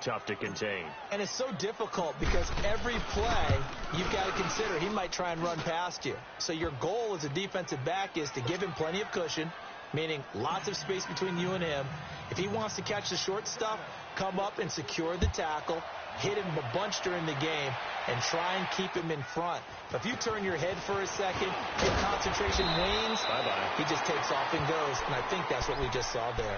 tough to contain. And it's so difficult because every play you've got to consider he might try and run past you. So your goal as a defensive back is to give him plenty of cushion, meaning lots of space between you and him. If he wants to catch the short stuff, come up and secure the tackle, hit him a bunch during the game, and try and keep him in front. But if you turn your head for a second, your concentration wanes, bye-bye. He just takes off and goes, and I think that's what we just saw there.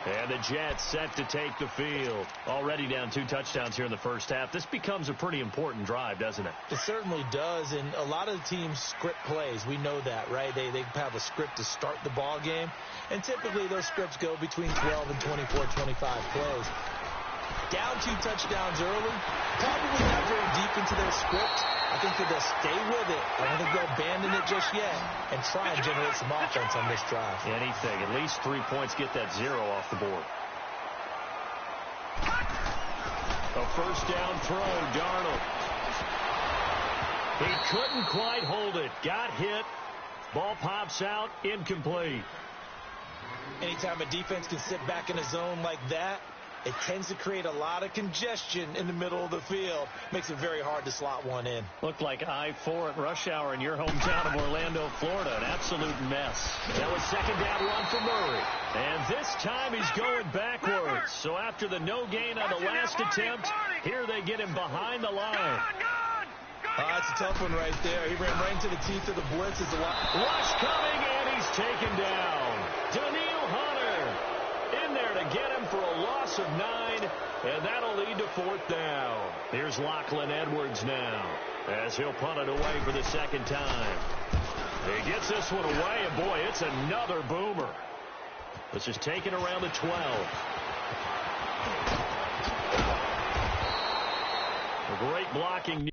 And the Jets set to take the field. Already down 2 touchdowns here in the first half. This becomes a pretty important drive, doesn't it? It certainly does, and a lot of the teams script plays. We know that, right? They have a script to start the ball game, and typically those scripts go between 12 and 24, 25 plays. Down 2 touchdowns early, probably not very deep into their script. I think that they'll stay with it. I don't think they'll abandon it just yet and try and generate some offense on this drive. Anything. At least 3 points, get that 0 off the board. A first down throw, Darnold. He couldn't quite hold it. Got hit. Ball pops out, incomplete. Anytime a defense can sit back in a zone like that, it tends to create a lot of congestion in the middle of the field. Makes it very hard to slot one in. Looked like I-4 at rush hour in your hometown of Orlando, Florida. An absolute mess. That was second down run for Murray. And this time he's going backwards. So after the no gain on the last attempt, here they get him behind the line. That's a tough one right there. He ran right into the teeth of the blitz. Rush coming, and he's taken down. Daniil Hunter in there to get him for a loss of 9, and that'll lead to 4th down. Here's Lachlan Edwards now as he'll punt it away for the second time. He gets this one away, and boy, it's another boomer. This is taken around the 12. A great blocking.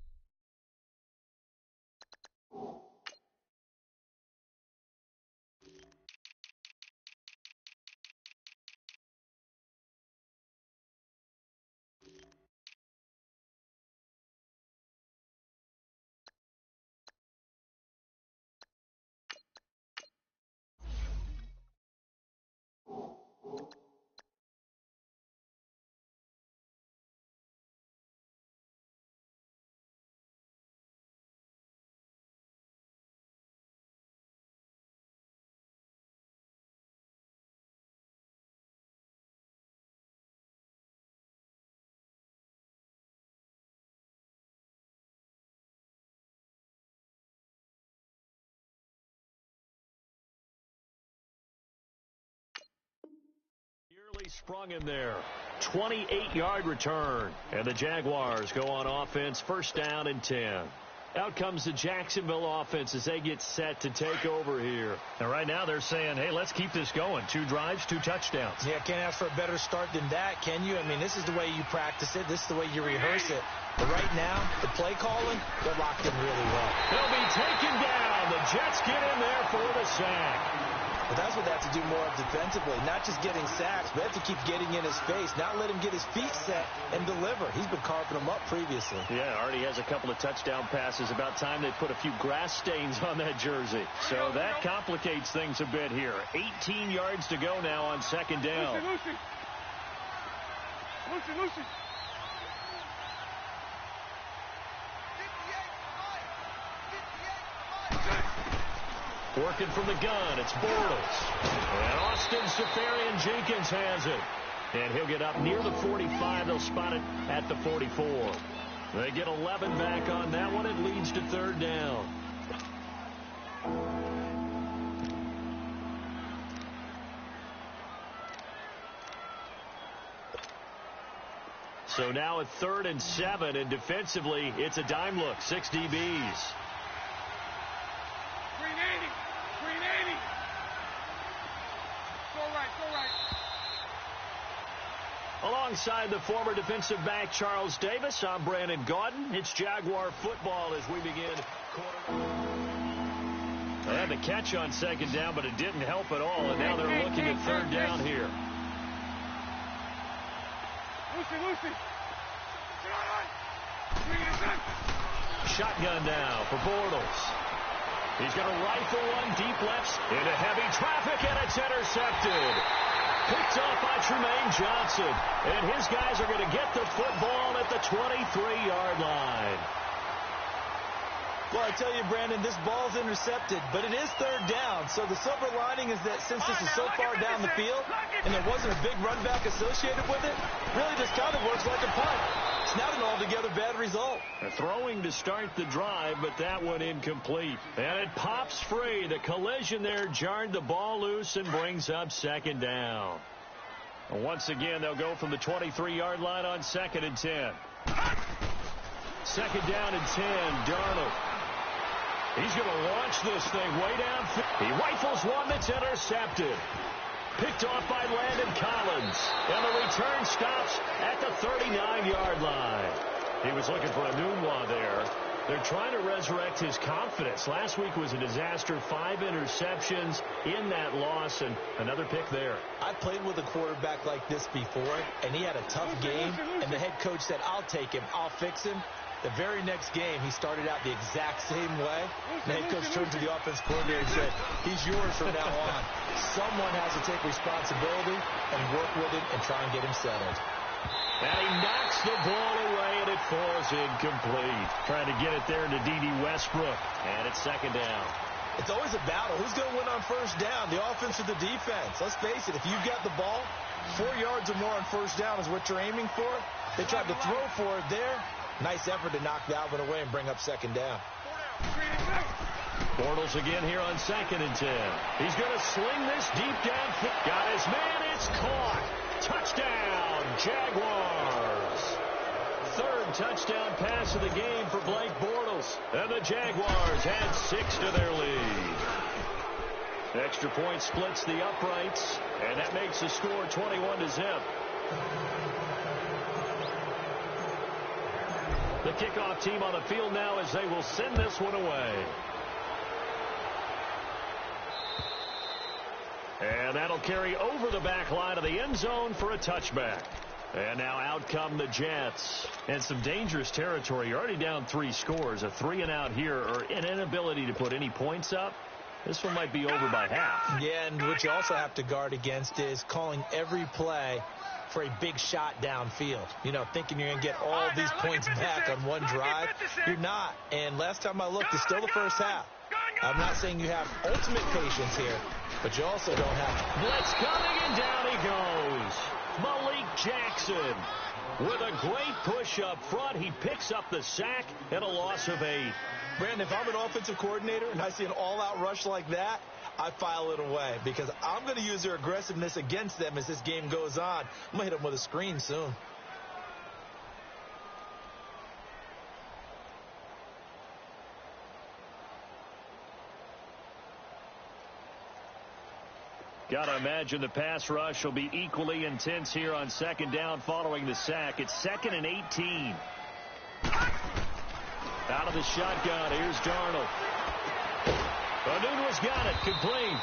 Sprung in there. 28-yard return. And the Jaguars go on offense, first down and 10. Out comes the Jacksonville offense as they get set to take over here. And right now they're saying, hey, let's keep this going. 2 drives, 2 touchdowns. Yeah, can't ask for a better start than that, can you? I mean, this is the way you practice it. This is the way you rehearse it. But right now, the play calling, they're locked in really well. They'll be taken down. The Jets get in there for the sack. But that's what they have to do more of defensively. Not just getting sacks, but they have to keep getting in his face. Not let him get his feet set and deliver. He's been carving them up previously. Yeah, already has a couple of touchdown passes. About time they put a few grass stains on that jersey. So that complicates things a bit here. 18 yards to go now on second down. Lucy. Working from the gun, it's Bortles. And Austin Safarian-Jenkins has it. And he'll get up near the 45. They'll spot it at the 44. They get 11 back on that one. It leads to third down. So now at 3rd and 7, and defensively, it's a dime look. 6 DBs. Alongside the former defensive back Charles Davis, I'm Brandon Gaudin. It's Jaguar football as we begin. They had the catch on second down, but it didn't help at all, and now they're looking at third down here. Lucy. Shotgun now for Bortles. He's going to rifle one deep left into heavy traffic, and it's intercepted. Picked off by Tremaine Johnson. And his guys are going to get the football at the 23-yard line. Well, I tell you, Brandon, this ball's intercepted, but it is third down. So the silver lining is that since this is so far down the field and there wasn't a big run back associated with it, really just kind of works like a punt. It's not an altogether bad result. Throwing to start the drive, but that one incomplete. And it pops free. The collision there jarred the ball loose and brings up second down. And once again, they'll go from the 23-yard line on 2nd and 10. Second down and 10, Darnold. He's going to launch this thing way down. He rifles one that's intercepted. Picked off by Landon Collins. And the return stops at the 39-yard line. He was looking for a Nunwa there. They're trying to resurrect his confidence. Last week was a disaster. 5 interceptions in that loss, and another pick there. I played with a quarterback like this before, and he had a tough game, and the head coach said, I'll take him, I'll fix him. The very next game, he started out the exact same way. The head coach turned to the offense coordinator and said, he's yours from now on. Someone has to take responsibility and work with him and try and get him settled. And he knocks the ball away, and it falls incomplete. Trying to get it there to D.D. Westbrook. And it's second down. It's always a battle. Who's going to win on first down, the offense or the defense? Let's face it, if you've got the ball, 4 yards or more on first down is what you're aiming for. They tried to throw for it there. Nice effort to knock Dalvin away and bring up second down. Bortles again here on 2nd and 10. He's going to sling this deep down. Got his man. It's caught. Touchdown, Jaguars. Third touchdown pass of the game for Blake Bortles. And the Jaguars had 6 to their lead. Extra point splits the uprights. And that makes the score 21-0. The kickoff team on the field now as they will send this one away. And that'll carry over the back line of the end zone for a touchback. And now out come the Jets. And some dangerous territory. You're already down 3 scores. A 3-and-out here or an inability to put any points up. This one might be over by half. Yeah, and what you also have to guard against is calling every play for a big shot downfield. You know, thinking you're going to get all these points back on one drive. You're not. And last time I looked, it's still the first half. I'm not saying you have ultimate patience here, but you also don't have. Blitz coming, and down he goes. Malik Jackson with a great push up front. He picks up the sack and a loss of 8. Brandon, if I'm an offensive coordinator and I see an all-out rush like that, I file it away because I'm going to use their aggressiveness against them as this game goes on. I'm going to hit them with a screen soon. Got to imagine the pass rush will be equally intense here on second down following the sack. It's 2nd and 18. Out of the shotgun, here's Darnold. Nunwa's got it, complete.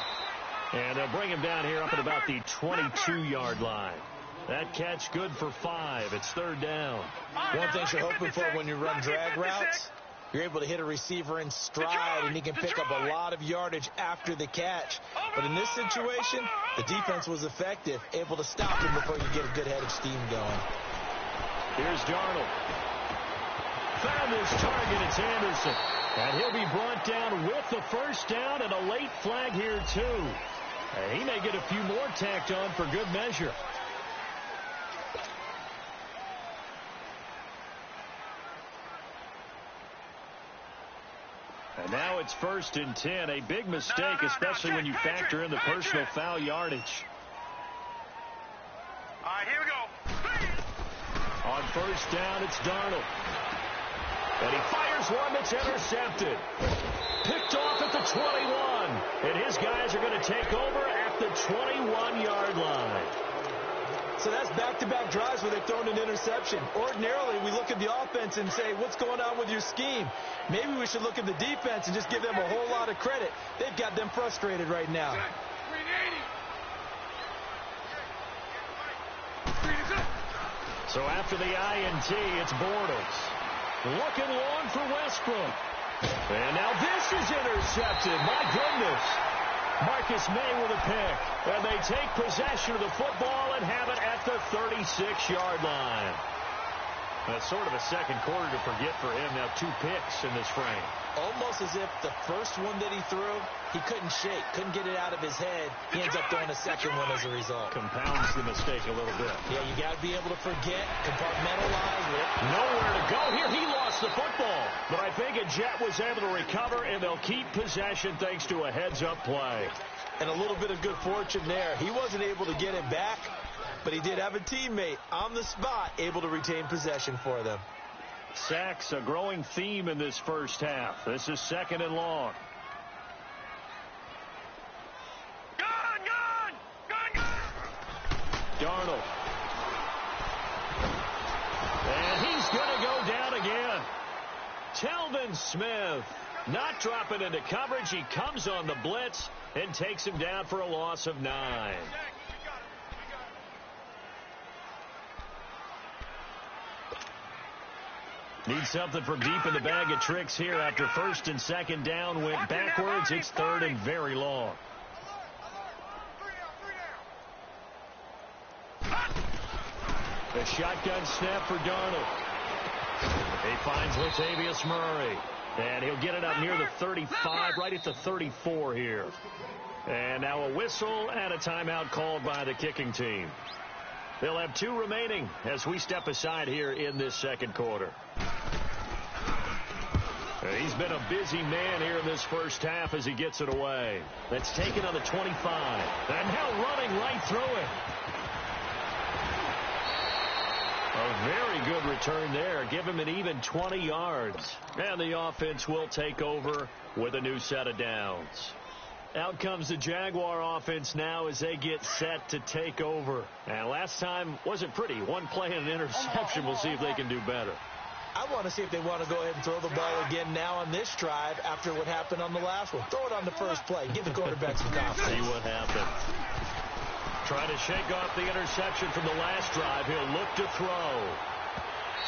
And they'll bring him down here up at about the 22-yard line. That catch good for 5. It's third down. One thing you're hoping for when you run drag routes, you're able to hit a receiver in stride, and he can pick up a lot of yardage after the catch. But in this situation, the defense was effective, able to stop him before you get a good head of steam going. Here's Darnold. Found his target, it's Anderson. And he'll be brought down with the first down and a late flag here, too. He may get a few more tacked on for good measure. And now it's 1st and 10. A big mistake, especially when you factor in the personal foul yardage. All right, here we go. On first down, it's Darnold. And he fires one that's intercepted. Picked off at the 21. And his guys are going to take over at the 21-yard line. So that's back-to-back drives where they've thrown an interception. Ordinarily, we look at the offense and say, what's going on with your scheme? Maybe we should look at the defense and just give them a whole lot of credit. They've got them frustrated right now. So after the INT, it's Bortles. Looking long for Westbrook. And now this is intercepted. My goodness. Marcus May with a pick. And they take possession of the football and have it at the 36-yard line. That's sort of a second quarter to forget for him. Now 2 picks in this frame. Almost as if the first one that he threw, he couldn't shake, couldn't get it out of his head. He ends up throwing a second one as a result. Compounds the mistake a little bit. Yeah, you got to be able to forget, compartmentalize it. Nowhere to go here. He lost the football. But I think a Jet was able to recover, and they'll keep possession thanks to a heads-up play. And a little bit of good fortune there. He wasn't able to get it back, but he did have a teammate on the spot able to retain possession for them. Sacks, a growing theme in this first half. This is 2nd and long. Darnold. And he's going to go down again. Telvin Smith not dropping into coverage. He comes on the blitz and takes him down for a loss of 9. Need something from deep in the bag of tricks here after 1st and 2nd down went backwards. It's 3rd and very long. The shotgun snap for Darnold. He finds Latavius Murray. And he'll get it up near the 35, right at the 34 here. And now a whistle and a timeout called by the kicking team. They'll have 2 remaining as we step aside here in this second quarter. He's been a busy man here in this first half as he gets it away. That's taken on the 25. And now running right through it. A very good return there. Give him an even 20 yards. And the offense will take over with a new set of downs. Out comes the Jaguar offense now as they get set to take over. And last time wasn't pretty. 1 play and an interception. We'll see if they can do better. I want to see if they want to go ahead and throw the ball again now on this drive after what happened on the last one. Throw it on the first play. Give the quarterback some confidence. See what happens. Trying to shake off the interception from the last drive. He'll look to throw.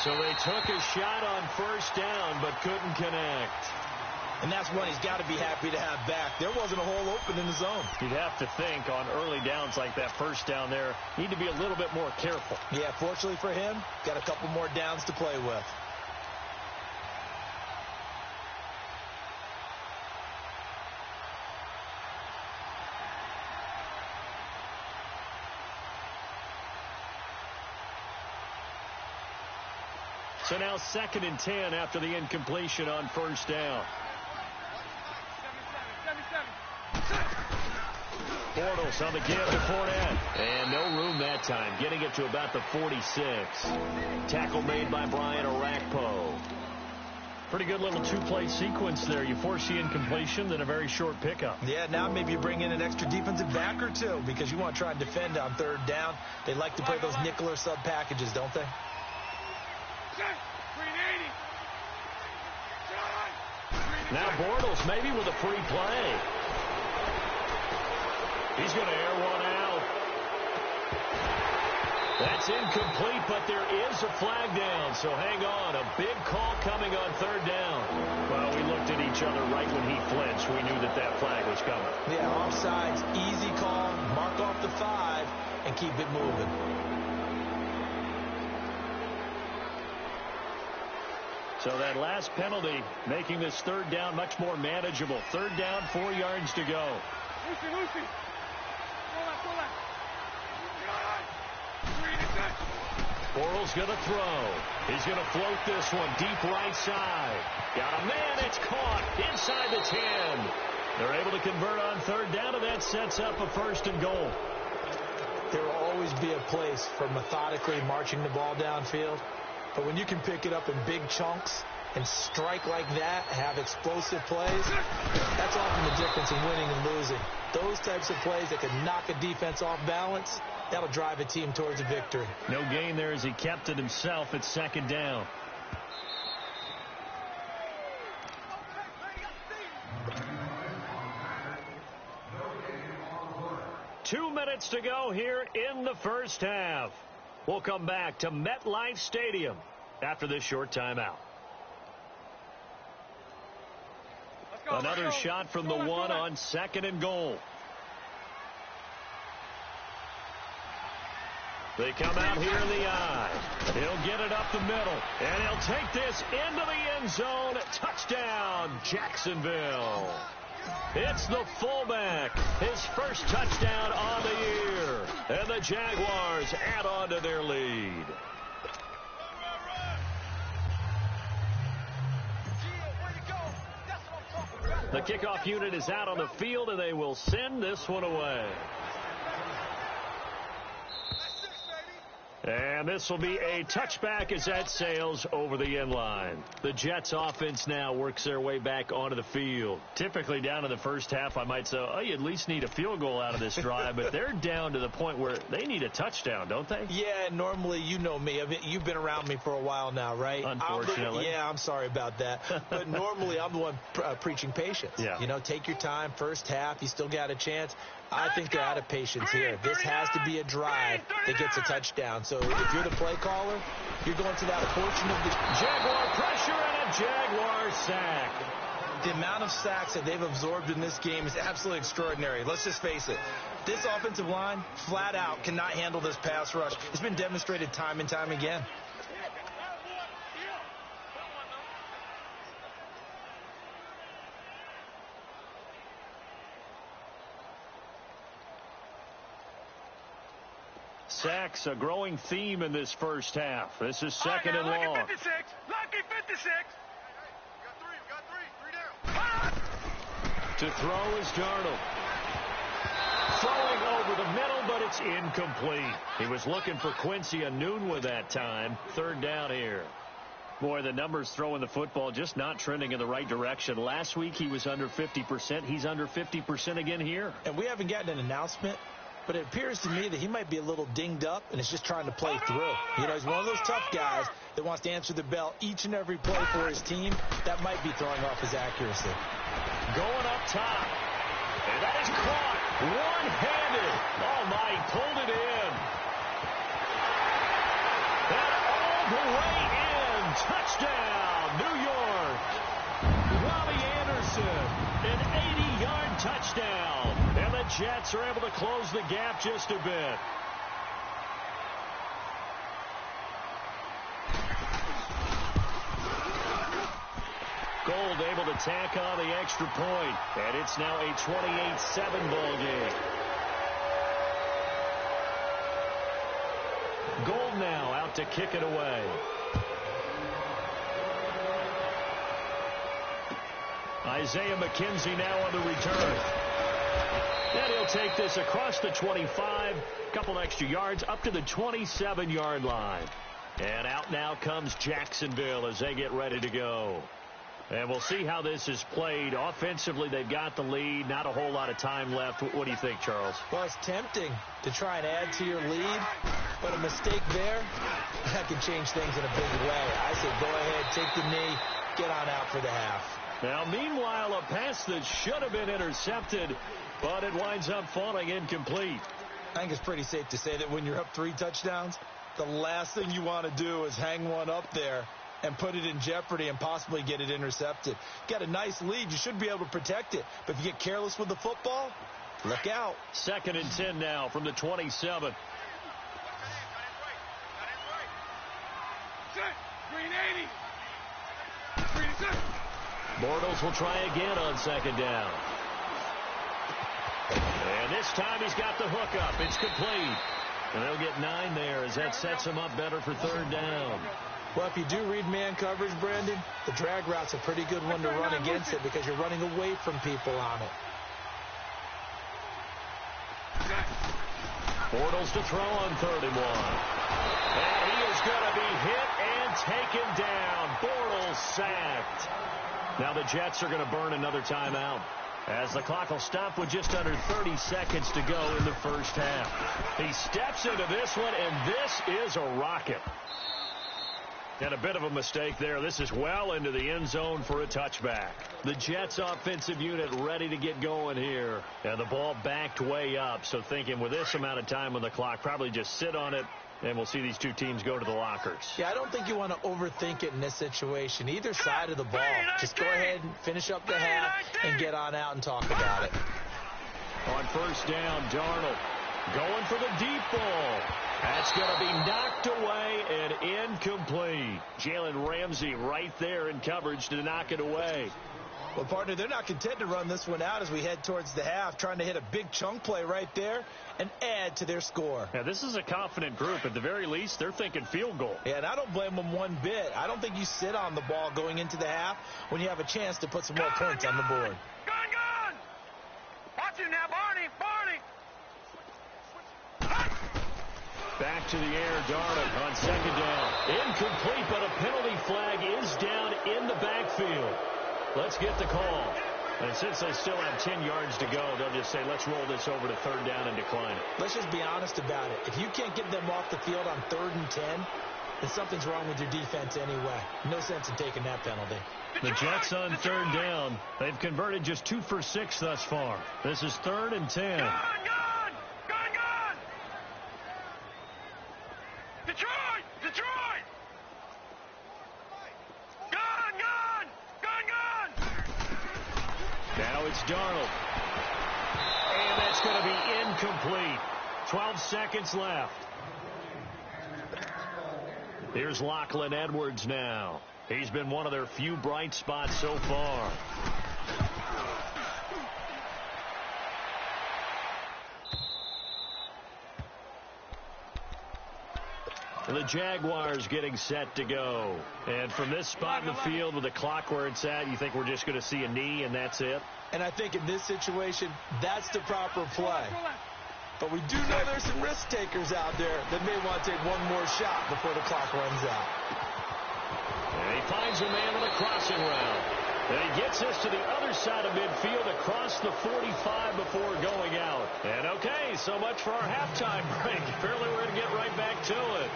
So they took a shot on 1st down but couldn't connect. And that's one he's got to be happy to have back. There wasn't a hole open in the zone. You'd have to think on early downs like that 1st down there, need to be a little bit more careful. Yeah, fortunately for him, got a couple more downs to play with. So now 2nd and 10 after the incompletion on 1st down. Bortles on the give to Fournette. And no room that time. Getting it to about the 46. Tackle made by Brian Orakpo. Pretty good little 2-play sequence there. You force the incompletion, then a very short pickup. Yeah, now maybe you bring in an extra defensive back or 2 because you want to try and defend on 3rd down. They like to play those nickel or sub packages, don't they? Now Bortles maybe with a free play. He's going to air one out. That's incomplete, but there is a flag down, so hang on. A big call coming on 3rd down. Well, we looked at each other right when he flinched. We knew that that flag was coming. Yeah, offsides, easy call, mark off the 5, and keep it moving. So that last penalty making this 3rd down much more manageable. 3rd down, 4 yards to go. Bortles going to throw. He's going to float this one deep right side. Got a man. It's caught inside the 10. They're able to convert on 3rd down, and that sets up a 1st and goal. There will always be a place for methodically marching the ball downfield. But when you can pick it up in big chunks and strike like that, have explosive plays, that's often the difference in winning and losing. Those types of plays that can knock a defense off balance, that'll drive a team towards a victory. No gain there as he kept it himself at 2nd down. Two minutes to go here in the first half. We'll come back to MetLife Stadium after this short timeout. Another shot from the 1 on 2nd and goal. They come out here in the eye. He'll get it up the middle, and he'll take this into the end zone. Touchdown, Jacksonville. It's the fullback, his first touchdown on the year, and the Jaguars add on to their lead. The kickoff unit is out on the field, and they will send this one away. And this will be a touchback as that sails over the end line. The Jets offense now works their way back onto the field. Typically down in the first half, I might say, oh, you at least need a field goal out of this drive, but they're down to the point where they need a touchdown, don't they? Yeah, normally, you know me. I mean, you've been around me for a while now, right? Unfortunately. I'm sorry about that. But normally, I'm the one preaching patience. Yeah. You know, take your time. First half, you still got a chance. I think they're out of patience here. This has to be a drive that gets a touchdown. So if you're the play caller, you're going to that portion of the Jaguar pressure and a Jaguar sack. The amount of sacks that they've absorbed in this game is absolutely extraordinary. Let's just face it. This offensive line, flat out, cannot handle this pass rush. It's been demonstrated time and time again. Sacks, a growing theme in this first half. This is second and long. Lucky 56. Lucky 56. We got three down. To throw is Darnold. Throwing over the middle, but it's incomplete. He was looking for Quincy Enunwa that time. Third down here. Boy, the numbers throwing the football just not trending in the right direction. Last week he was under 50%. He's under 50% again here. And we haven't gotten an announcement, but it appears to me that he might be a little dinged up and is just trying to play through. You know, he's one of those tough guys that wants to answer the bell each and every play for his team. That might be throwing off his accuracy. Going up top. And that is caught one-handed. Oh, my, he pulled it in. And all the way in. Touchdown, New York. Robbie Anderson, an 80-yard touchdown. And the Jets are able to close the gap just a bit. Gold able to tack on the extra point, and it's now a 28-7 ball game. Gold now out to kick it away. Isaiah McKenzie now on the return. And he'll take this across the 25, couple extra yards up to the 27-yard line. And out now comes Jacksonville as they get ready to go. And we'll see how this is played. Offensively, they've got the lead. Not a whole lot of time left. What do you think, Charles? Well, it's tempting to try and add to your lead, but a mistake there, that can change things in a big way. I say go ahead, take the knee, get on out for the half. Now, meanwhile, a pass that should have been intercepted, but it winds up falling incomplete. I think it's pretty safe to say that when you're up 3 touchdowns, the last thing you want to do is hang one up there and put it in jeopardy and possibly get it intercepted. Got a nice lead. You should be able to protect it. But if you get careless with the football, look out. 2nd and 10 now from the 27. Green 80. Green set. Bortles will try again on 2nd down. And this time he's got the hook up. It's complete. And they'll get 9 there as that sets him up better for 3rd down. Well, if you do read man coverage, Brandon, the drag route's a pretty good one to run against it because you're running away from people on it. Bortles to throw on 3rd and 1. And he is going to be hit and taken down. Bortles sacked. Now the Jets are going to burn another timeout as the clock will stop with just under 30 seconds to go in the first half. He steps into this one, and this is a rocket. And a bit of a mistake there. This is well into the end zone for a touchback. The Jets offensive unit ready to get going here. And the ball backed way up. So thinking with this amount of time on the clock, probably just sit on it, and we'll see these two teams go to the lockers. Yeah, I don't think you want to overthink it in this situation. Either side of the ball. Just go ahead and finish up the half and get on out and talk about it. On 1st down, Darnold going for the deep ball. That's going to be knocked away and incomplete. Jalen Ramsey right there in coverage to knock it away. Well, partner, they're not content to run this one out as we head towards the half, trying to hit a big chunk play right there and add to their score. Yeah, this is a confident group. At the very least, they're thinking field goal. Yeah, and I don't blame them one bit. I don't think you sit on the ball going into the half when you have a chance to put some more points on the board. Gone! Watch it now, Barney! Back to the air, Darnold on second down. Incomplete, but a penalty flag is down in the backfield. Let's get the call. And since they still have 10 yards to go, they'll just say, let's roll this over to third down and decline it. Let's just be honest about it. If you can't get them off the field on 3rd and 10, then something's wrong with your defense anyway. No sense in taking that penalty. The Jets on third down. They've converted just 2 for 6 thus far. This is 3rd and 10. Gone! Detroit! Gone! Now it's Darnold. And that's going to be incomplete. 12 seconds left. Here's Lachlan Edwards now. He's been one of their few bright spots so far. The Jaguars getting set to go. And from this spot in the field with the clock where it's at, you think we're just going to see a knee and that's it? And I think in this situation, that's the proper play. But we do know there's some risk takers out there that may want to take one more shot before the clock runs out. And he finds a man on the crossing route. And he gets this to the other side of midfield across the 45 before going out. And okay, so much for our halftime break. Apparently we're going to get right back to it.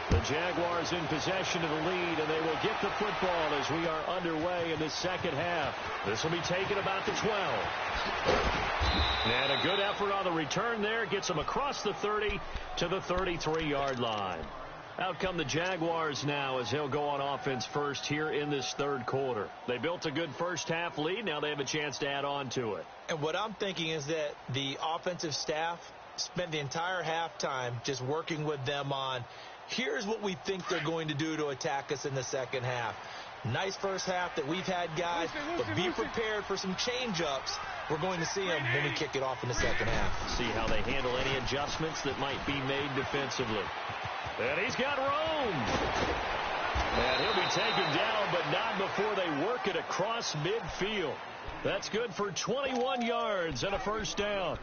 The Jaguars in possession of the lead, and they will get the football as we are underway in the second half. This will be taken about the 12. And a good effort on the return there. Gets them across the 30 to the 33-yard line. Out come the Jaguars now as they'll go on offense first here in this third quarter. They built a good first half lead. Now they have a chance to add on to it. And what I'm thinking is that the offensive staff spent the entire halftime just working with them on, here's what we think they're going to do to attack us in the second half. Nice first half that we've had, guys, but be prepared for some change-ups. We're going to see them when we kick it off in the second half. See how they handle any adjustments that might be made defensively. And he's got room. And he'll be taken down, but not before they work it across midfield. That's good for 21 yards and a first down.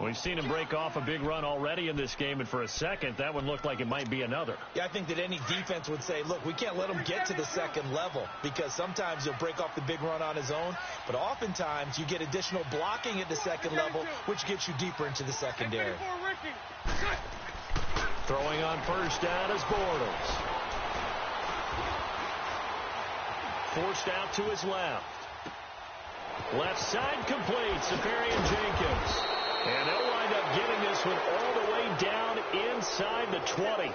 We've seen him break off a big run already in this game, and for a second, that one looked like it might be another. Yeah, I think that any defense would say, look, we can't let him get to the second level, because sometimes he'll break off the big run on his own, but oftentimes you get additional blocking at the second level, which gets you deeper into the secondary. Throwing on first down is Bortles. Forced out to his left. Left side complete. Safarian Jenkins. And they'll wind up getting this one all the way down inside the 20.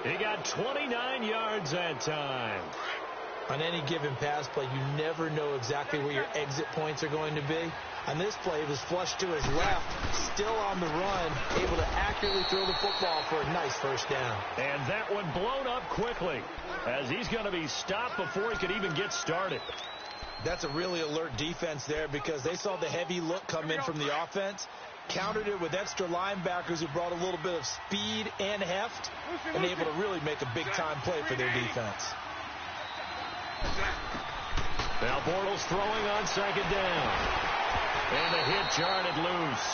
He got 29 yards that time. On any given pass play, you never know exactly where your exit points are going to be. On this play, it was flushed to his left, still on the run, able to accurately throw the football for a nice first down. And that one blown up quickly, as he's going to be stopped before he could even get started. That's a really alert defense there, because they saw the heavy look come in from the offense, countered it with extra linebackers who brought a little bit of speed and heft, and able to really make a big-time play for their defense. Now Bortles throwing on second down. And the hit jarred loose.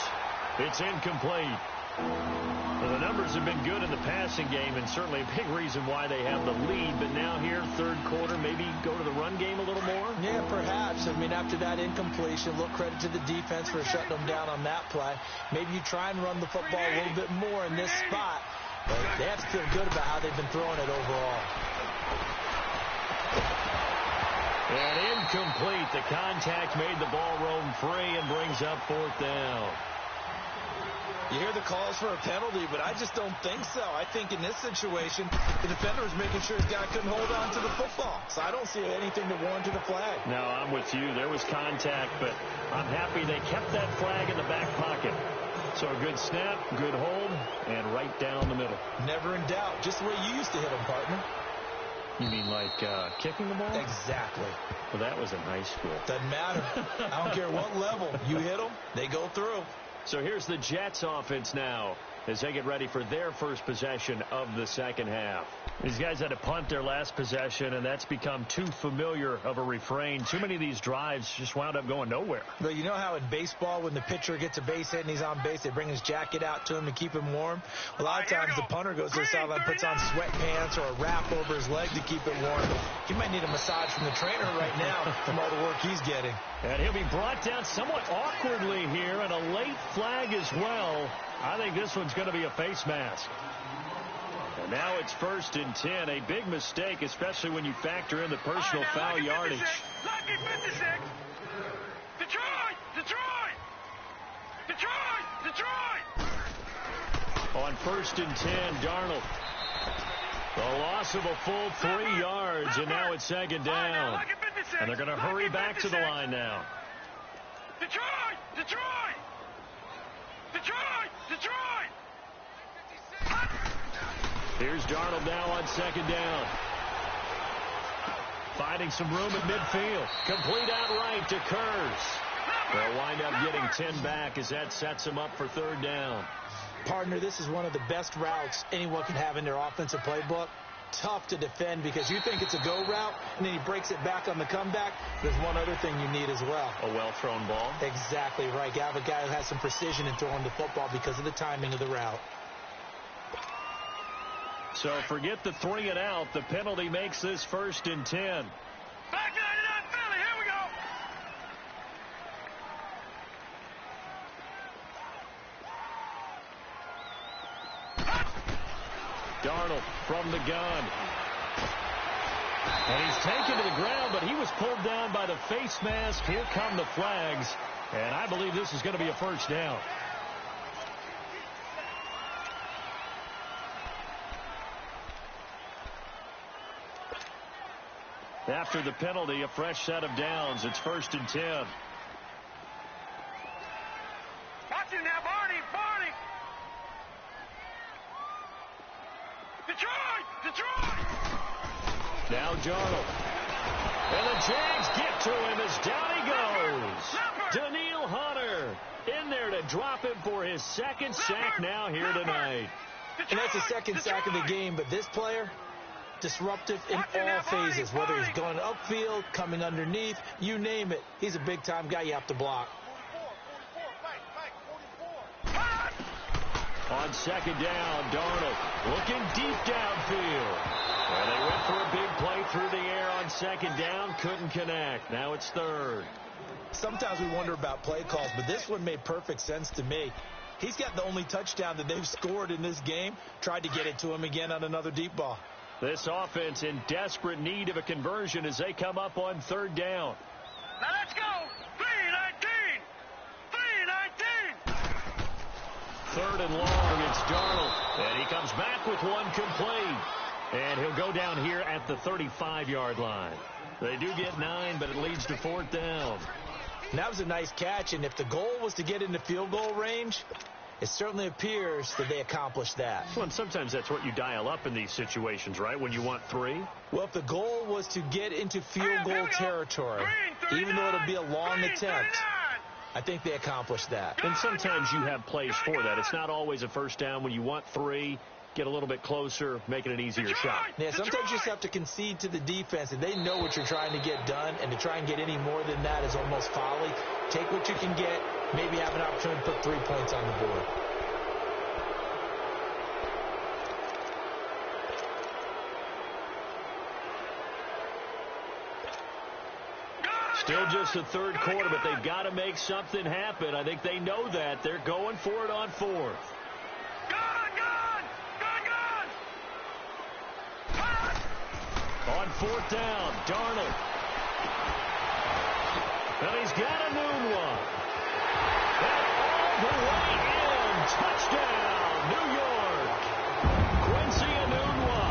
It's incomplete. Well, the numbers have been good in the passing game, and certainly a big reason why they have the lead. But now here, third quarter, maybe go to the run game a little more? Yeah, perhaps. I mean, after that incompletion, little credit to the defense for shutting them down on that play. Maybe you try and run the football a little bit more in this spot. But they have to feel good about how they've been throwing it overall. And incomplete. The contact made the ball roam free and brings up fourth down. You hear the calls for a penalty, but I just don't think so. I think in this situation, the defender was making sure his guy couldn't hold on to the football. So I don't see anything that warranted a flag. No, I'm with you. There was contact, but I'm happy they kept that flag in the back pocket. So a good snap, good hold, and right down the middle. Never in doubt. Just the way you used to hit them, partner. You mean like kicking the ball? Exactly. Well, that was in high school. Doesn't matter. I don't care what level. You hit them, they go through. So here's the Jets offense now as they get ready for their first possession of the second half. These guys had to punt their last possession, and that's become too familiar of a refrain. Too many of these drives just wound up going nowhere. But you know how in baseball, when the pitcher gets a base hit and he's on base, they bring his jacket out to him to keep him warm? A lot of times the punter goes to the sideline, puts on sweatpants or a wrap over his leg to keep it warm. He might need a massage from the trainer right now from all the work he's getting. And he'll be brought down somewhat awkwardly here, and a late flag as well. I think this one's going to be a face mask. And now it's 1st and 10. A big mistake, especially when you factor in the personal foul yardage. Lucky 56. Detroit! Detroit! Detroit! Detroit! On 1st and 10, Darnold. The loss of a full 3 yards, and now it's 2nd down. And they're going to hurry back to the line now. Detroit! Detroit! Detroit! Detroit! Here's Darnold now on 2nd down. Finding some room at midfield. Complete outright to Kurz. They'll wind up getting 10 back as that sets them up for 3rd down. Partner, this is one of the best routes anyone can have in their offensive playbook. Tough to defend because you think it's a go route, and then he breaks it back on the comeback. There's one other thing you need as well. A well-thrown ball. Exactly right. You have a guy who has some precision in throwing the football because of the timing of the route. So forget the 3 and out. The penalty makes this 1st and 10. Back 99 Philly. Here we go. Darnold from the gun. And he's taken to the ground, but he was pulled down by the face mask. Here come the flags. And I believe this is going to be a 1st down. After the penalty, a fresh set of downs. It's 1st and 10. Watch him now, Barney. Barney. Detroit. Detroit. Now Darnold. And the Jags get to him as down he goes. Daniil Hunter in there to drop him for his 2nd sack now here tonight. And that's the 2nd sack of the game, but this player, disruptive in all phases, whether he's going upfield, coming underneath, you name it. He's a big-time guy you have to block. On 2nd down, Darnold looking deep downfield. Well, they went for a big play through the air on 2nd down, couldn't connect. Now it's 3rd. Sometimes we wonder about play calls, but this one made perfect sense to me. He's got the only touchdown that they've scored in this game. Tried to get it to him again on another deep ball. This offense in desperate need of a conversion as they come up on 3rd down. Now let's go. 3-19. 3-19. 3rd and long, it's Darnold. And he comes back with one complete. And he'll go down here at the 35-yard line. They do get 9, but it leads to 4th down. And that was a nice catch, and if the goal was to get into field goal range, it certainly appears that they accomplished that. Well, and sometimes that's what you dial up in these situations, right, when you want 3? Well, if the goal was to get into field goal territory, even though it'll be a long attempt, I think they accomplished that. And sometimes you have plays for that. It's not always a 1st down. When you want 3, get a little bit closer, making an easier shot. Yeah, sometimes you just have to concede to the defense, and they know what you're trying to get done, and to try and get any more than that is almost folly. Take what you can get, maybe have an opportunity to put 3 points on the board. Still just the 3rd quarter, but they've got to make something happen. I think they know that. They're going for it on 4th. On 4th down, Darnold. And he's got a new one. And all the way in. Touchdown, New York. Quincy Enunwa,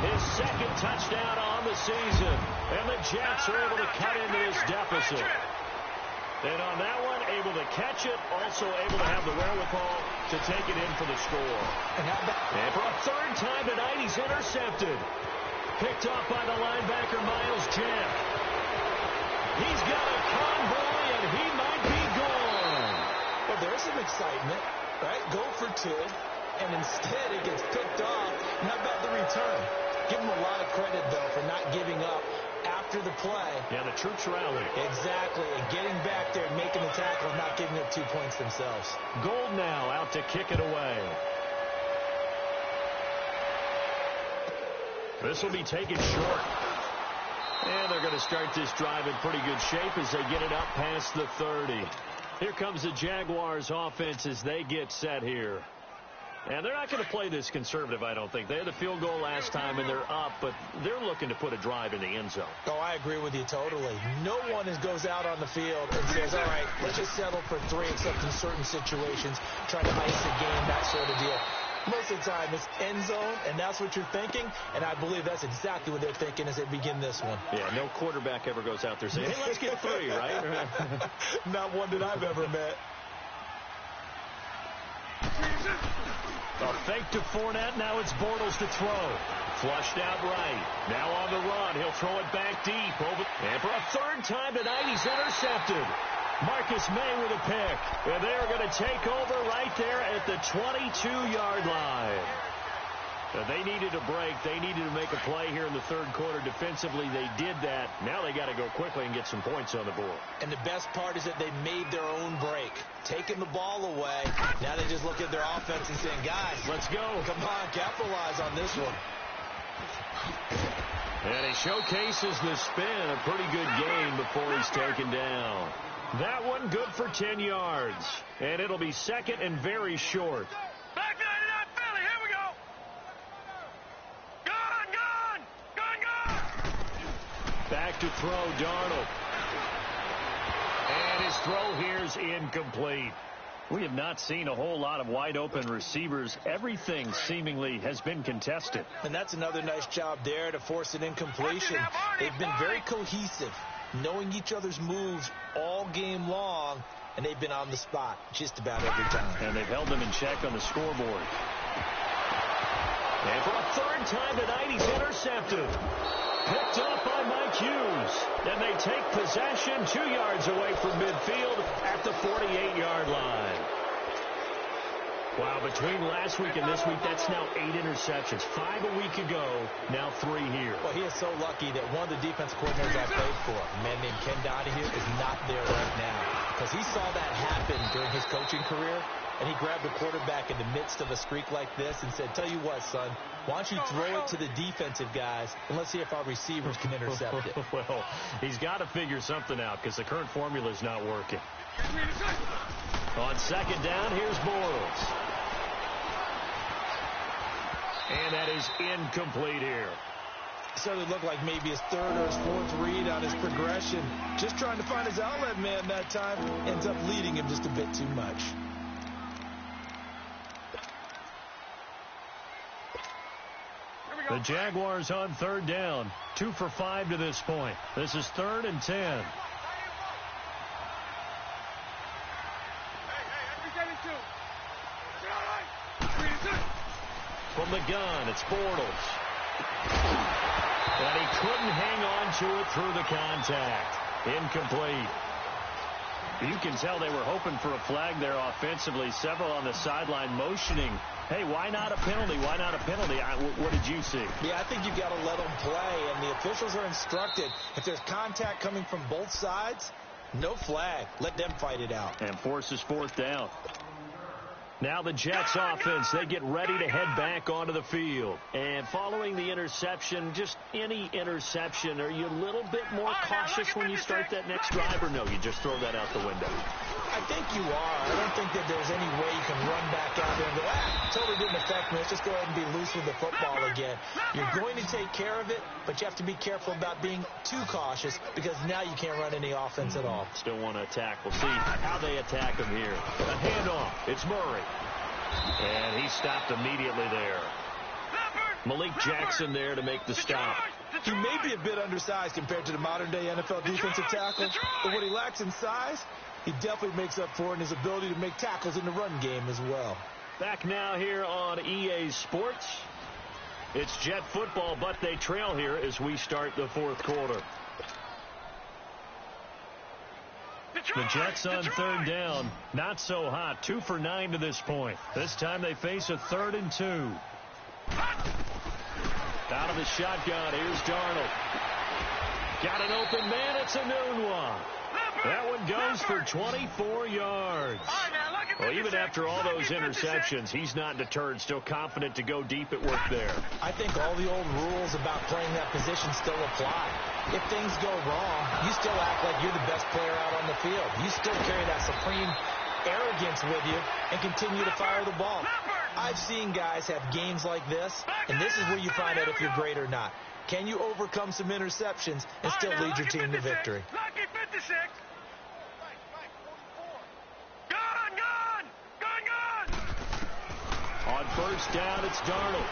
his 2nd touchdown on the season. And the Jets are able to cut into this deficit. And on that one, able to catch it, also able to have the wherewithal to take it in for the score. And for a third time tonight, he's intercepted. Picked off by the linebacker, Miles Jack. He's got a convoy, and he might be gone. Well, there's some excitement, right? Go for two, and instead it gets picked off. And how about the return? Give him a lot of credit, though, for not giving up after the play. Yeah, the troops rally. Exactly, and getting back there and making the tackle and not giving up 2 points themselves. Gold now out to kick it away. This will be taken short. And they're going to start this drive in pretty good shape as they get it up past the 30. Here comes the Jaguars offense as they get set here. And they're not going to play this conservative, I don't think. They had the field goal last time, and they're up, but they're looking to put a drive in the end zone. Oh, I agree with you totally. No one goes out on the field and says, all right, let's just settle for 3, except in certain situations, trying to ice a game, that sort of deal. Most of the time, it's end zone, and that's what you're thinking, and I believe that's exactly what they're thinking as they begin this one. Yeah, no quarterback ever goes out there saying, hey, let's get 3, right? Not one that I've ever met. A fake to Fournette. Now it's Bortles to throw. Flushed out right. Now on the run. He'll throw it back deep. And for a third time tonight, he's intercepted. Marcus May with a pick. And they're going to take over right there at the 22-yard line. They needed a break. They needed to make a play here in the third quarter. Defensively, they did that. Now they got to go quickly and get some points on the board. And the best part is that they made their own break. Taking the ball away. Now they just look at their offense and saying, guys, let's go. Come on, capitalize on this one. And he showcases the spin. A pretty good game before he's taken down. That one good for 10 yards. And it'll be second and very short. Back 99 Philly, here we go. Gone. Back to throw, Darnold. And his throw here's incomplete. We have not seen a whole lot of wide-open receivers. Everything seemingly has been contested. And that's another nice job there to force an incompletion. They've been very cohesive, knowing each other's moves all game long, and they've been on the spot just about every time. And they've held them in check on the scoreboard. And for a third time tonight, he's intercepted. Picked off by Mike Hughes. And they take possession 2 yards away from midfield at the 48-yard line. Wow, between last week and this week, that's now 8 interceptions. 5 a week ago, now 3 here. Well, he is so lucky that one of the defense coordinators I played for, a man named Ken Donahue, is not there right now. Because he saw that happen during his coaching career, and he grabbed the quarterback in the midst of a streak like this and said, tell you what, son, why don't you throw it to the defensive guys, and let's see if our receivers can intercept it. Well, he's got to figure something out because the current formula is not working. On second down, here's Bortles. And that is incomplete here. Certainly looked like maybe his third or his fourth read on his progression. Just trying to find his outlet man that time. Ends up leading him just a bit too much. The Jaguars on third down. 2 for 5 to this point. This is 3rd and 10. From the gun, it's Bortles. And he couldn't hang on to it through the contact. Incomplete. You can tell they were hoping for a flag there offensively. Several on the sideline motioning. Hey, why not a penalty? Why not a penalty? What did you see? Yeah, I think you've got to let them play, and the officials are instructed. If there's contact coming from both sides, no flag. Let them fight it out. And forces 4th down. Now the Jets offense, they get ready to head back onto the field. And following the interception, just any interception, are you a little bit more cautious when you start that next drive, or no, you just throw that out the window? I think you are. I don't think that there's any way you can run back out there and go, totally didn't affect me. Let's just go ahead and be loose with the football again. You're going to take care of it, but you have to be careful about being too cautious because now you can't run any offense at all. Still want to attack. We'll see how they attack him here. A handoff. It's Murray. And he stopped immediately there. Malik Jackson there to make the stop. He may be a bit undersized compared to the modern-day NFL defensive tackle, but what he lacks in size, He definitely makes up for it in his ability to make tackles in the run game as well. Back now here on EA Sports. It's Jet football, but they trail here as we start the fourth quarter. The Jets on third down. Not so hot. 2 for 9 to this point. This time they face a 3rd and 2. Out of the shotgun. Here's Darnold. Got an open man. It's a noon one. That one goes for 24 yards. Well, even after all those interceptions, he's not deterred. Still confident to go deep at work there. I think all the old rules about playing that position still apply. If things go wrong, you still act like you're the best player out on the field. You still carry that supreme arrogance with you and continue to fire the ball. I've seen guys have games like this, and this is where you find out if you're great or not. Can you overcome some interceptions and still lead your team to victory? Lucky 56. On first down, it's Darnold.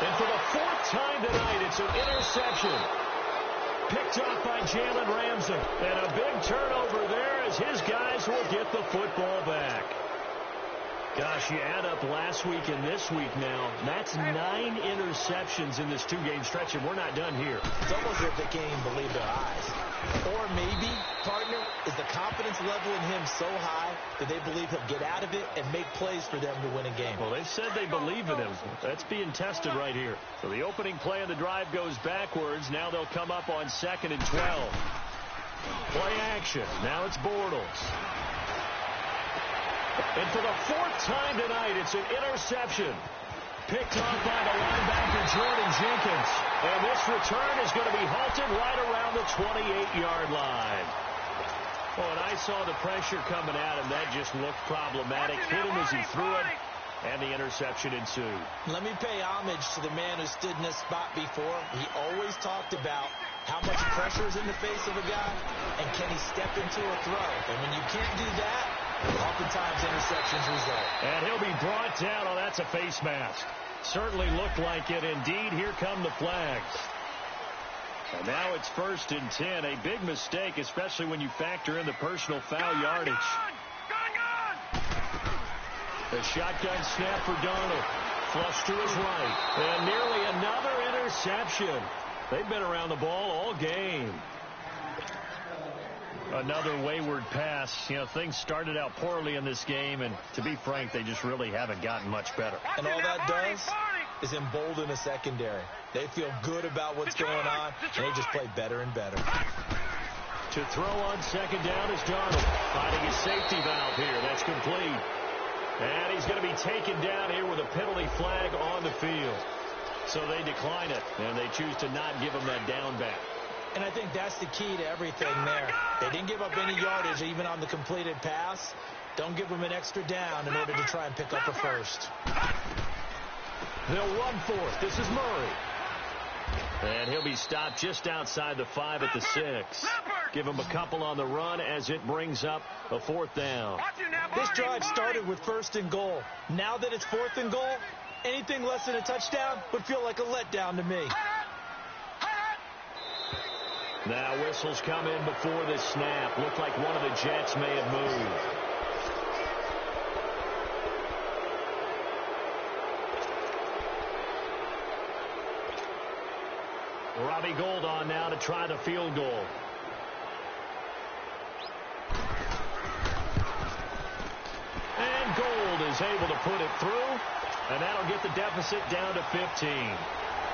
And for the 4th time tonight, it's an interception. Picked off by Jalen Ramsey. And a big turnover there as his guys will get the football back. Gosh, you add up last week and this week now. That's 9 interceptions in this 2-game stretch, and we're not done here. It's almost as if they can't even believe their eyes. Or maybe, partner, is the confidence level in him so high that they believe he'll get out of it and make plays for them to win a game. Well, they said they believe in him. That's being tested right here. So the opening play of the drive goes backwards. Now they'll come up on 2nd and 12. Play action. Now it's Bortles. And for the 4th time tonight, it's an interception. Picked off by the linebacker, Jordan Jenkins. And this return is going to be halted right around the 28-yard line. Oh, and I saw the pressure coming at him. That just looked problematic. Hit him as he threw it, and the interception ensued. Let me pay homage to the man who stood in this spot before. He always talked about how much pressure is in the face of a guy, and can he step into a throw. And when you can't do that, oftentimes interceptions result. And he'll be brought down. Oh, that's a face mask. Certainly looked like it. Indeed, here come the flags. And now it's 1st and 10. A big mistake, especially when you factor in the personal foul yardage. The shotgun snap for Darnold. Flush to his right. And nearly another interception. They've been around the ball all game. Another wayward pass. You know, things started out poorly in this game, and to be frank, they just really haven't gotten much better. And all that does is embolden a secondary. They feel good about what's going on, and they just play better and better. To throw on 2nd down is Darnold. Finding his safety valve here. That's complete. And he's going to be taken down here with a penalty flag on the field. So they decline it, and they choose to not give him that down back. And I think that's the key to everything there. They didn't give up any yardage even on the completed pass. Don't give them an extra down in order to try and pick up a first. They'll run for it. This is Murray. And he'll be stopped just outside the 5 at the 6. Give him a couple on the run as it brings up a 4th down. This drive started with 1st and goal. Now that it's 4th and goal, anything less than a touchdown would feel like a letdown to me. Now whistles come in before the snap. Looked like one of the Jets may have moved. Robbie Gould on now to try the field goal. And Gould is able to put it through, and that'll get the deficit down to 15.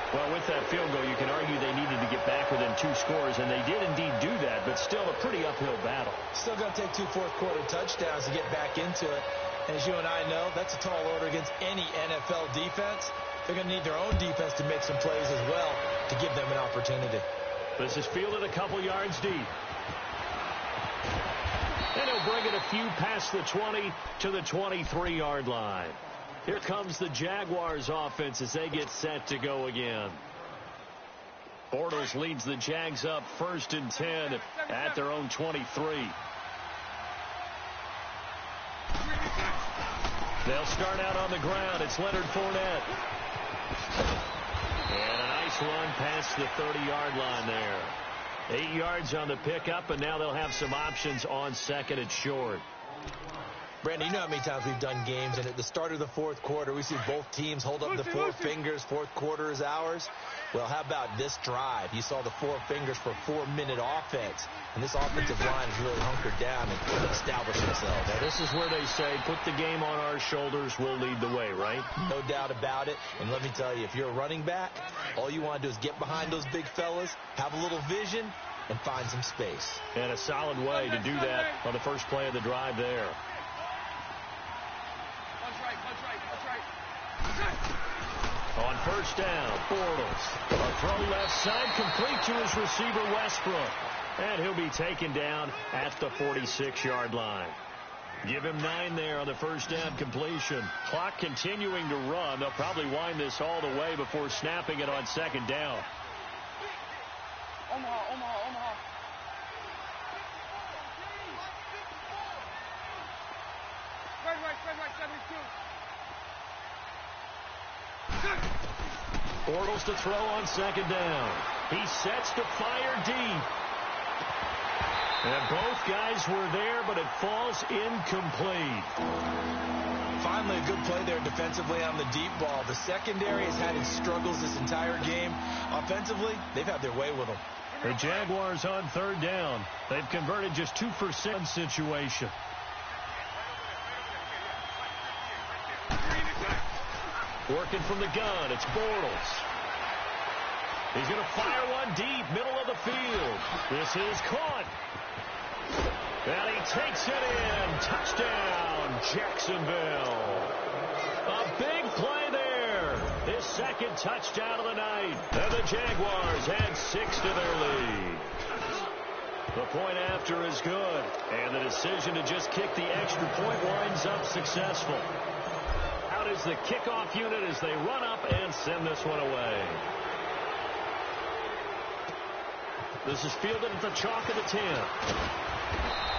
Well, with that field goal, you can argue they needed to get back within 2 scores, and they did indeed do that, but still a pretty uphill battle. Still going to take 2 fourth-quarter touchdowns to get back into it. And as you and I know, that's a tall order against any NFL defense. They're going to need their own defense to make some plays as well to give them an opportunity. This is fielded a couple yards deep. And he'll bring it a few past the 20 to the 23-yard line. Here comes the Jaguars offense as they get set to go again. Bortles leads the Jags up 1st and 10 at their own 23. They'll start out on the ground. It's Leonard Fournette. And a nice run past the 30-yard line there. 8 yards on the pickup, and now they'll have some options on second and short. Brandon, you know how many times we've done games, and at the start of the fourth quarter, we see both teams hold up the four fingers. Fourth quarter is ours. Well, how about this drive? You saw the four fingers for 4-minute offense, and this offensive line is really hunkered down and established themselves. Now, this is where they say, put the game on our shoulders, we'll lead the way, right? No doubt about it. And let me tell you, if you're a running back, all you want to do is get behind those big fellas, have a little vision, and find some space. And a solid way to do that on the first play of the drive there. On first down, Bortles. A throw left side, complete to his receiver, Westbrook. And he'll be taken down at the 46-yard line. Give him 9 there on the first down completion. Clock continuing to run. They'll probably wind this all the way before snapping it on second down. Omaha. Right, 72. Bortles to throw on second down. He sets to fire deep. And both guys were there, but it falls incomplete. Finally, a good play there defensively on the deep ball. The secondary has had its struggles this entire game. Offensively, they've had their way with them. The Jaguars on third down. They've converted just 2 for 7 situation. Working from the gun, it's Bortles. He's going to fire one deep, middle of the field. This is caught. And he takes it in. Touchdown, Jacksonville. A big play there. His second touchdown of the night. And the Jaguars add 6 to their lead. The point after is good. And the decision to just kick the extra point winds up successful. Out is the kickoff unit as they run up and send this one away. This is fielded at the chalk of the 10.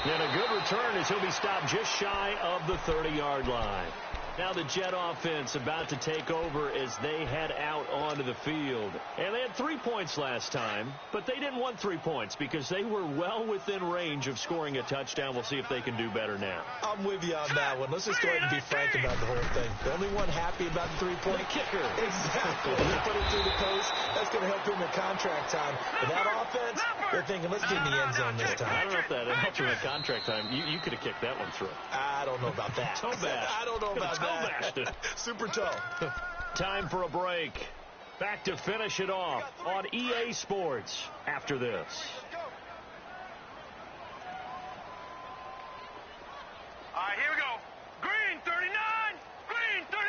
And a good return as he'll be stopped just shy of the 30-yard line. Now the Jet offense about to take over as they head out onto the field. And they had 3 points last time, but they didn't want 3 points because they were well within range of scoring a touchdown. We'll see if they can do better now. I'm with you on that one. Let's just go ahead and be frank about the whole thing. The only one happy about the 3-point kicker. Exactly. He put it through the post. That's going to help him in contract time. But that offense, they're thinking, let's get in the end zone this time. I don't know if that helped him in contract time. You could have kicked that one through. I don't know about that. Toe bash. I don't know about that. Super toe. Time for a break. Back to finish it off on EA Sports after this. All right, here we go. Green 39. Green 39.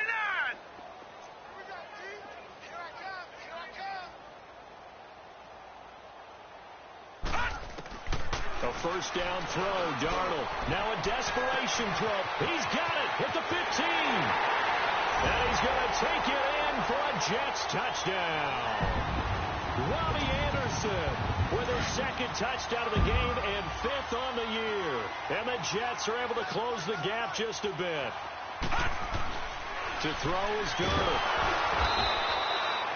A first down throw, Darnold. Now a desperation throw. He's got it at the 15. And he's going to take it in for a Jets touchdown. Robbie Anderson with his second touchdown of the game and 5th on the year. And the Jets are able to close the gap just a bit. To throw is Darnold.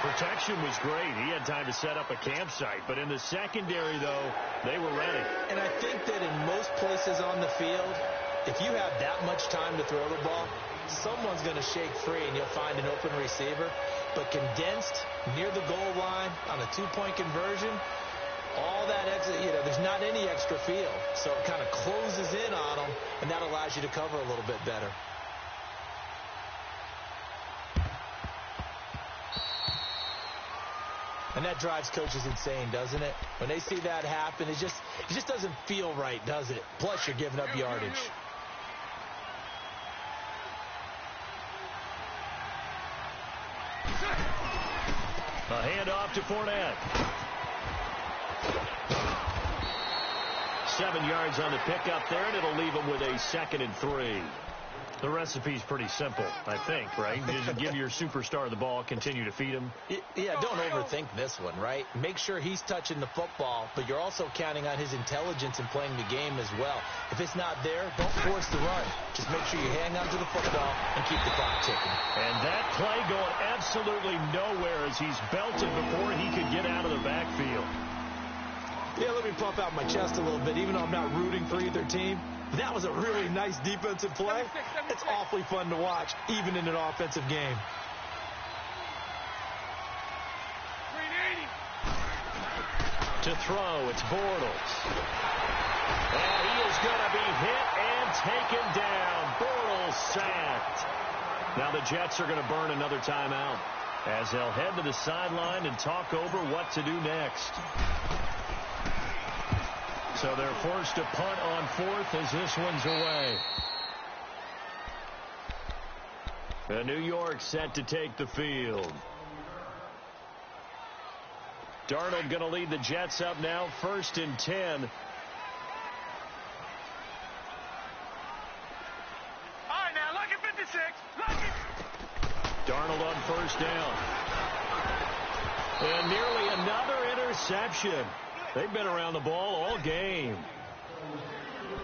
Protection was great. He had time to set up a campsite. But in the secondary, though, they were ready. And I think that in most places on the field, if you have that much time to throw the ball, someone's going to shake free and you'll find an open receiver. But condensed near the goal line on a 2-point conversion, all that extra, there's not any extra field. So it kind of closes in on them, and that allows you to cover a little bit better. And that drives coaches insane, doesn't it? When they see that happen, it just doesn't feel right, does it? Plus, you're giving up yardage. A handoff to Fournette. 7 yards on the pickup there, and it'll leave him with a 2nd and 3. The recipe's pretty simple, I think, right? You just give your superstar the ball, continue to feed him. Yeah, don't overthink this one, right? Make sure he's touching the football, but you're also counting on his intelligence in playing the game as well. If it's not there, don't force the run. Just make sure you hang on to the football and keep the clock ticking. And that play going absolutely nowhere as he's belted before he could get out of the backfield. Yeah, let me puff out my chest a little bit, even though I'm not rooting for either team. That was a really nice defensive play. It's awfully fun to watch, even in an offensive game. To throw, it's Bortles. And he is going to be hit and taken down. Bortles sacked. Now the Jets are going to burn another timeout as they'll head to the sideline and talk over what to do next. So they're forced to punt on fourth as this one's away. And New York set to take the field. Darnold going to lead the Jets up now, 1st and 10. All right, now, lucky 56. Lucky. Darnold on 1st down. And nearly another interception. They've been around the ball all game.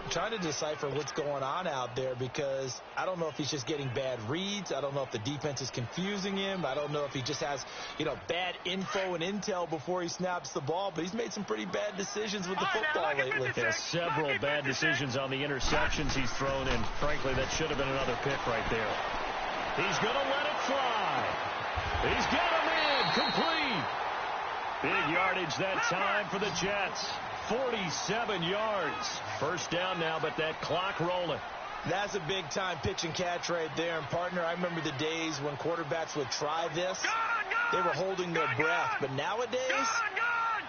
I'm trying to decipher what's going on out there because I don't know if he's just getting bad reads. I don't know if the defense is confusing him. I don't know if he just has, bad info and intel before he snaps the ball. But he's made some pretty bad decisions with the football lately. There's several bad decisions on the interceptions he's thrown, and frankly, that should have been another pick right there. He's going to let it fly. He's got him in. Complete. Big yardage that time for the Jets. 47 yards. 1st down now, but that clock rolling. That's a big-time pitch and catch right there. And, partner, I remember the days when quarterbacks would try this. They were holding their breath. But nowadays,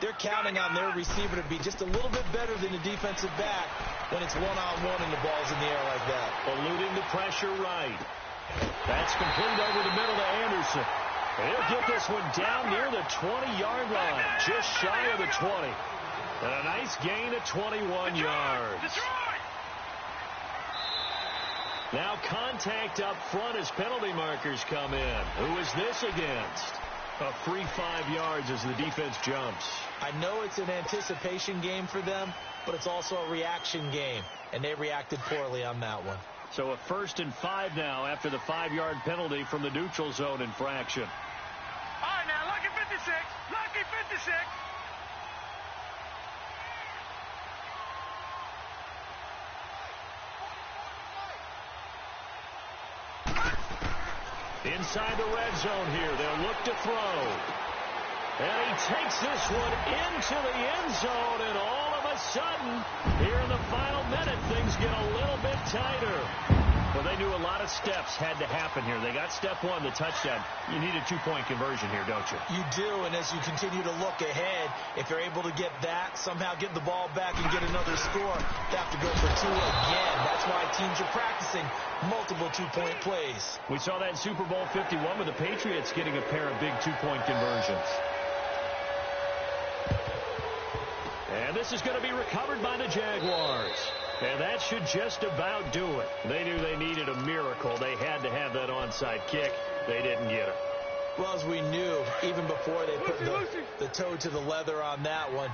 they're counting on their receiver to be just a little bit better than the defensive back when it's one-on-one and the ball's in the air like that. Eluding the pressure right. That's complete over the middle to Anderson. He'll get this one down near the 20-yard line, just shy of the 20. And a nice gain of 21 yards. Now contact up front as penalty markers come in. Who is this against? A free 5 yards as the defense jumps. I know it's an anticipation game for them, but it's also a reaction game, and they reacted poorly on that one. So a 1st and 5 now after the 5-yard penalty from the neutral zone infraction. All right, now, lucky 56. Lucky 56. Inside the red zone here, they'll look to throw. And he takes this one into the end zone, and all of a sudden, here in the final minute, things get a little bit tighter. Well, they knew a lot of steps had to happen here. They got step one, the touchdown. You need a 2-point conversion here, don't you? You do, and as you continue to look ahead, if they're able to get that, somehow get the ball back and get another score, they have to go for 2 again. That's why teams are practicing multiple 2-point plays. We saw that in Super Bowl 51 with the Patriots getting a pair of big 2-point conversions. And this is going to be recovered by the Jaguars. And that should just about do it. They knew they needed a miracle. They had to have that onside kick. They didn't get it. Well, as we knew, even before they put the toe to the leather on that one,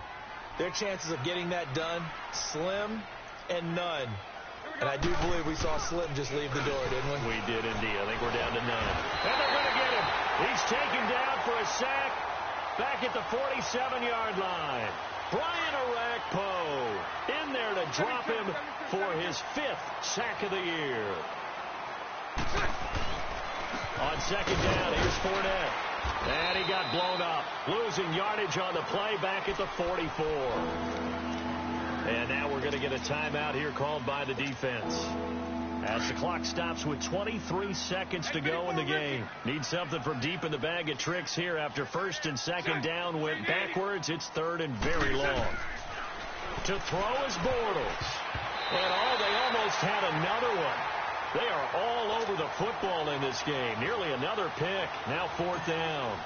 their chances of getting that done, slim and none. And I do believe we saw Slim just leave the door, didn't we? We did indeed. I think we're down to none. And they're going to get him. He's taken down for a sack back at the 47-yard line. Brian Orakpo in there to drop him for his 5th sack of the year. On 2nd down, here's Fournette. And he got blown up. Losing yardage on the play back at the 44. And now we're going to get a timeout here called by the defense. As the clock stops with 23 seconds to go in the game. Need something from deep in the bag of tricks here after 1st and 2nd down went backwards. It's 3rd and very long. To throw is Bortles. And they almost had another one. They are all over the football in this game. Nearly another pick. Now 4th down.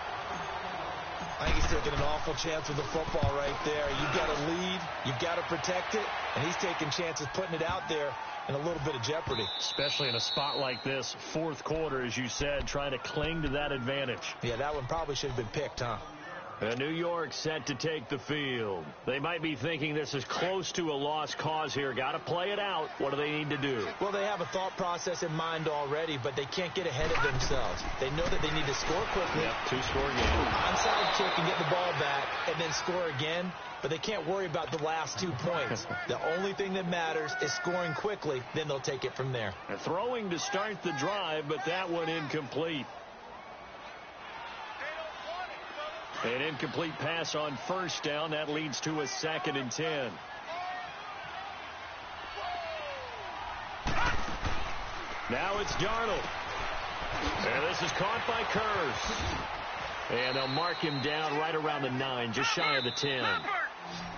I think he's taking an awful chance with the football right there. You've got to lead. You've got to protect it. And he's taking chances putting it out there in a little bit of jeopardy. Especially in a spot like this, 4th quarter, as you said, trying to cling to that advantage. Yeah, that one probably should have been picked, huh? And New York set to take the field. They might be thinking this is close to a lost cause here. Got to play it out. What do they need to do? Well, they have a thought process in mind already, but they can't get ahead of themselves. They know that they need to score quickly. Yep, two-score game. Onside kick and get the ball back and then score again. But they can't worry about the last 2 points. The only thing that matters is scoring quickly. Then they'll take it from there. Throwing to start the drive, but that one incomplete. An incomplete pass on first down. That leads to a 2nd and 10. Now it's Darnold. And this is caught by Kurz. And they'll mark him down right around the 9, just shy of the 10.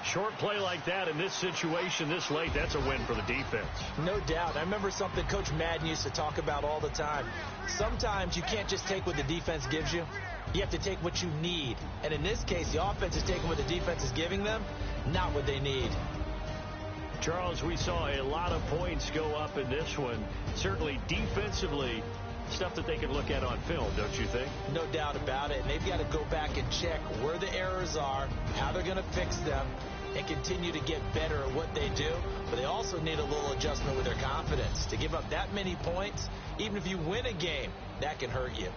Short play like that in this situation this late, that's a win for the defense. No doubt. I remember something Coach Madden used to talk about all the time. Sometimes you can't just take what the defense gives you. You have to take what you need. And in this case, the offense is taking what the defense is giving them, not what they need. Charles, we saw a lot of points go up in this one. Certainly defensively, stuff that they can look at on film, don't you think? No doubt about it. And they've got to go back and check where the errors are, how they're going to fix them, and continue to get better at what they do. But they also need a little adjustment with their confidence. To give up that many points, even if you win a game, that can hurt you.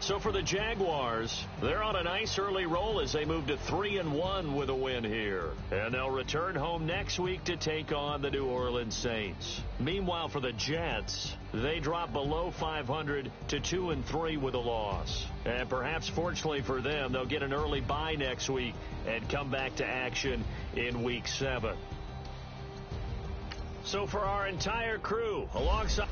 So for the Jaguars, they're on a nice early roll as they move to 3-1 with a win here. And they'll return home next week to take on the New Orleans Saints. Meanwhile, for the Jets, they drop below 500 to 2-3 with a loss. And perhaps fortunately for them, they'll get an early bye next week and come back to action in Week 7. So for our entire crew, alongside